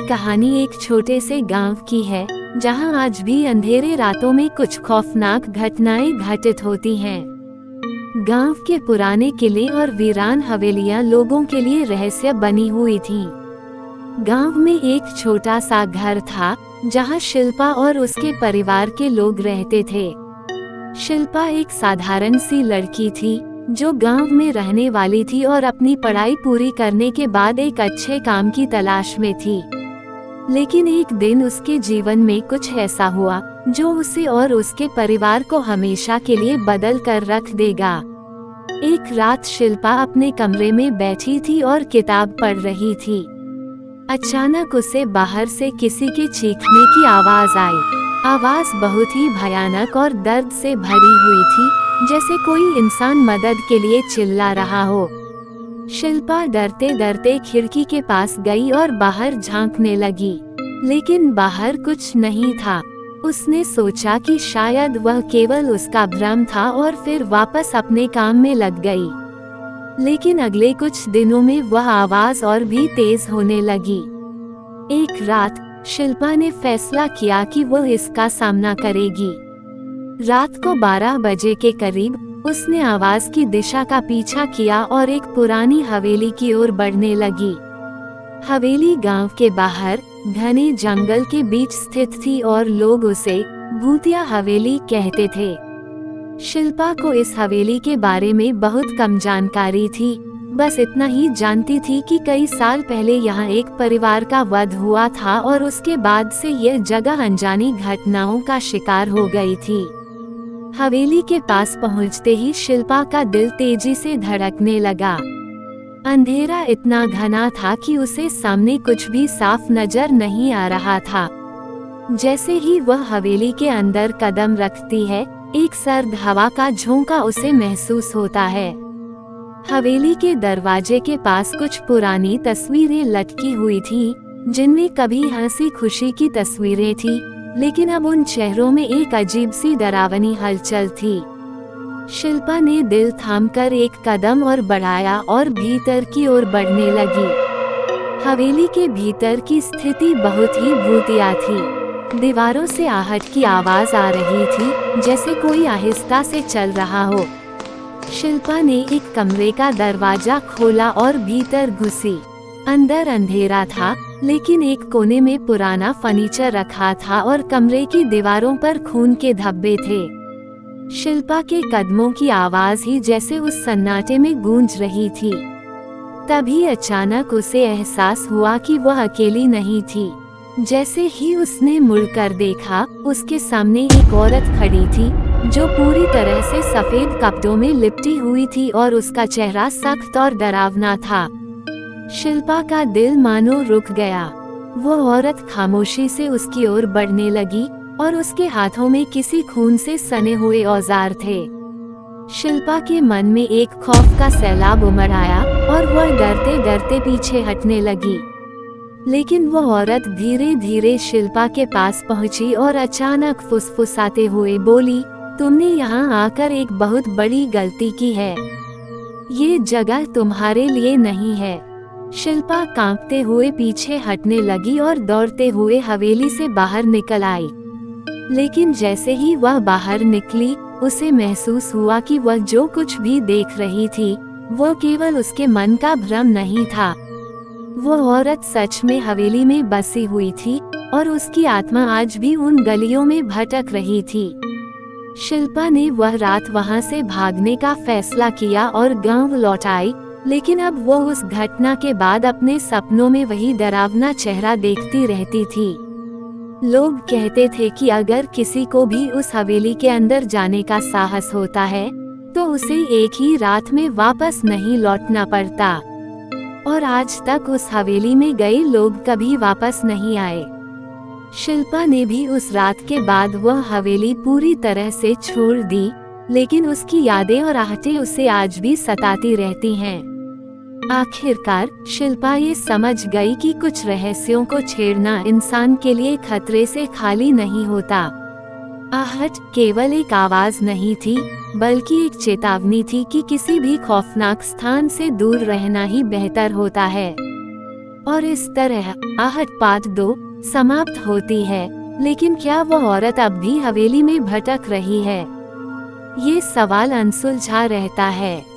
कहानी एक छोटे से गांव की है, जहां आज भी अंधेरे रातों में कुछ खौफनाक घटनाएं घटित होती हैं। गांव के पुराने किले और वीरान हवेलियां लोगों के लिए रहस्य बनी हुई थीं। गांव में एक छोटा सा घर था, जहां शिल्पा और उसके परिवार के लोग रहते थे। शिल्पा एक साधारण सी लड़की थी, जो गांव में रहने वाली थी और अपनी पढ़ाई पूरी करने के बाद एक अच्छे काम की तलाश में थी। लेकिन एक दिन उसके जीवन में कुछ ऐसा हुआ जो उसे और उसके परिवार को हमेशा के लिए बदल कर रख देगा। एक रात शिल्पा अपने कमरे में बैठी थी और किताब पढ़ रही थी। अचानक उसे बाहर से किसी के चीखने की आवाज आई। आवाज बहुत ही भयानक और दर्द से भरी हुई थी, जैसे कोई इंसान मदद के लिए चिल्ला रहा हो। शिल्पा डरते डरते खिड़की के पास गई और बाहर झांकने लगी, लेकिन बाहर कुछ नहीं था। उसने सोचा कि शायद वह केवल उसका भ्रम था और फिर वापस अपने काम में लग गई। लेकिन अगले कुछ दिनों में वह आवाज और भी तेज होने लगी। एक रात शिल्पा ने फैसला किया कि वह इसका सामना करेगी। रात को 12 बजे के करीब उसने आवाज की दिशा का पीछा किया और एक पुरानी हवेली की ओर बढ़ने लगी। हवेली गांव के बाहर घने जंगल के बीच स्थित थी और लोग उसे भूतिया हवेली कहते थे। शिल्पा को इस हवेली के बारे में बहुत कम जानकारी थी। बस इतना ही जानती थी कि कई साल पहले यहाँ एक परिवार का वध हुआ था और उसके बाद से यह जगह अनजानी घटनाओं का शिकार हो गई थी। हवेली के पास पहुँचते ही शिल्पा का दिल तेजी से धड़कने लगा। अंधेरा इतना घना था कि उसे सामने कुछ भी साफ नजर नहीं आ रहा था। जैसे ही वह हवेली के अंदर कदम रखती है, एक सर्द हवा का झोंका उसे महसूस होता है। हवेली के दरवाजे के पास कुछ पुरानी तस्वीरें लटकी हुई थी, जिनमें कभी हंसी खुशी की तस्वीरें थी, लेकिन अब उन चेहरों में एक अजीब सी डरावनी हलचल थी। शिल्पा ने दिल थामकर एक कदम और बढ़ाया और भीतर की ओर बढ़ने लगी। हवेली के भीतर की स्थिति बहुत ही भूतिया थी। दीवारों से आहट की आवाज आ रही थी, जैसे कोई आहिस्ता से चल रहा हो। शिल्पा ने एक कमरे का दरवाजा खोला और भीतर घुसी। अंदर अंधेरा था, लेकिन एक कोने में पुराना फर्नीचर रखा था और कमरे की दीवारों पर खून के धब्बे थे। शिल्पा के कदमों की आवाज ही जैसे उस सन्नाटे में गूंज रही थी। तभी अचानक उसे एहसास हुआ कि वह अकेली नहीं थी। जैसे ही उसने मुड़कर देखा, उसके सामने एक औरत खड़ी थी, जो पूरी तरह से सफेद कपड़ों में लिपटी हुई थी और उसका चेहरा सख्त और डरावना था। शिल्पा का दिल मानो रुक गया। वो औरत खामोशी से उसकी ओर बढ़ने लगी और उसके हाथों में किसी खून से सने हुए औजार थे। शिल्पा के मन में एक खौफ का सैलाब उमड़ आया और वह डरते डरते पीछे हटने लगी। लेकिन वो औरत धीरे धीरे शिल्पा के पास पहुंची और अचानक फुसफुसाते हुए बोली, तुमने यहाँ आकर एक बहुत बड़ी गलती की है। ये जगह तुम्हारे लिए नहीं है। शिल्पा कांपते हुए पीछे हटने लगी और दौड़ते हुए हवेली से बाहर निकल आई। लेकिन जैसे ही वह बाहर निकली, उसे महसूस हुआ कि वह जो कुछ भी देख रही थी, वो केवल उसके मन का भ्रम नहीं था। वो औरत सच में हवेली में बसी हुई थी और उसकी आत्मा आज भी उन गलियों में भटक रही थी। शिल्पा ने वह रात वहां से भागने का फैसला किया और गांव लौट आई, लेकिन अब वो उस घटना के बाद अपने सपनों में वही डरावना चेहरा देखती रहती थी। लोग कहते थे कि अगर किसी को भी उस हवेली के अंदर जाने का साहस होता है, तो उसे एक ही रात में वापस नहीं लौटना पड़ता। और आज तक उस हवेली में गए लोग कभी वापस नहीं आए। शिल्पा ने भी उस रात के बाद वह हवेली पूरी तरह से छोड़ दी, लेकिन उसकी यादें और आहटें उसे आज भी सताती रहती हैं। आखिरकार शिल्पा ये समझ गई कि कुछ रहस्यों को छेड़ना इंसान के लिए खतरे से खाली नहीं होता। आहट केवल एक आवाज नहीं थी, बल्कि एक चेतावनी थी कि किसी भी खौफनाक स्थान से दूर रहना ही बेहतर होता है। और इस तरह आहट पार्ट 2 समाप्त होती है। लेकिन क्या वह औरत अब भी हवेली में भटक रही है? ये सवाल अनसुलझा रहता है।